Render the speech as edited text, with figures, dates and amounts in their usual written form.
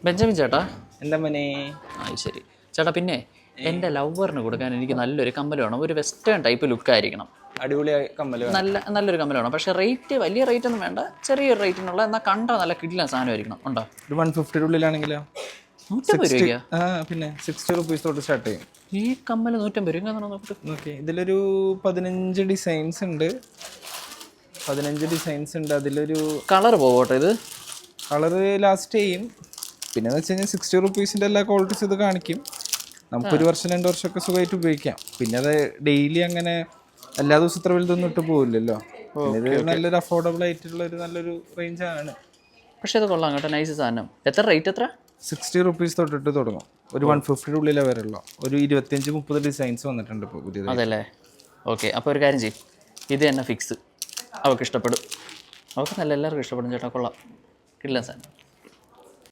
Benjamin ചേട്ടാ. എന്താ മനെ? ശരി ചേട്ടാ. പിന്നെ എൻ്റെ ലവറിന് കൊടുക്കാൻ എനിക്ക് നല്ലൊരു കമ്മൽ വേണം. ഒരു വെസ്റ്റേൺ ടൈപ്പ് ലുക്ക് ആയിരിക്കണം. അടിപൊളി കമ്മല്, നല്ലൊരു കമ്മൽ വേണം. പക്ഷേ റേറ്റ് വലിയ റേറ്റ് ഒന്നും വേണ്ട, ചെറിയൊരു റേറ്റിനുള്ള എന്നാൽ കണ്ടാൽ നല്ല കിടിലൻ സാധനമായിരിക്കണം. ഉണ്ടോ? ഒരു 150 ഉള്ളിലാണെങ്കിലോ? 150 രൂപയ്ക്കാ? പിന്നെ 60 rupees തൊട്ട് സ്റ്റാർട്ട് ചെയ്യും ഈ കമ്മൽ. 150 രൂപ. ഓക്കെ, ഇതിലൊരു 15 ഡിസൈൻസ് ഉണ്ട്. 15 ഡിസൈൻസ് ഉണ്ട്. അതിലൊരു കളർ പോകട്ടെ. ഇത് കളറ് ലാസ്റ്റ് ചെയ്യും. പിന്നെ എന്ന് വെച്ച് കഴിഞ്ഞാൽ 60 rupeesൻ്റെ എല്ലാ ക്വാളിറ്റീസ് ഇത് കാണിക്കും. നമുക്കൊരു വർഷം 2 വർഷമൊക്കെ സുഖമായിട്ട് ഉപയോഗിക്കാം. പിന്നെ അത് ഡെയിലി അങ്ങനെ എല്ലാ ദിവസവും ഇത്ര വലുതൊന്നും ഇട്ട് പോകില്ലല്ലോ. പിന്നെ ഇത് നല്ലൊരു അഫോർഡബിൾ ആയിട്ടുള്ള ഒരു നല്ലൊരു റേഞ്ചാണ്. പക്ഷേ ഇത് കൊള്ളാം കേട്ടോ, നൈസ് സാധനം. എത്ര റേറ്റ്? എത്ര? 60 rupees തൊട്ടിട്ട് തുടങ്ങും. ഒരു 150 ഉള്ളിലാണ് വരുള്ളൂ. ഒരു 25-30 ഡിസൈൻസ് വന്നിട്ടുണ്ട് ഇപ്പോൾ പുതിയത്. അതല്ലേ? ഓക്കെ, അപ്പോൾ ഒരു കാര്യം ചെയ്യും, ഇത് തന്നെ ഫിക്സ്. അവൾക്ക് ഇഷ്ടപ്പെടും. അവൾക്ക് നല്ല എല്ലാവർക്കും ഇഷ്ടപ്പെടും ചേട്ടാ. കൊള്ളാം, കിടിലൻ സാധനം.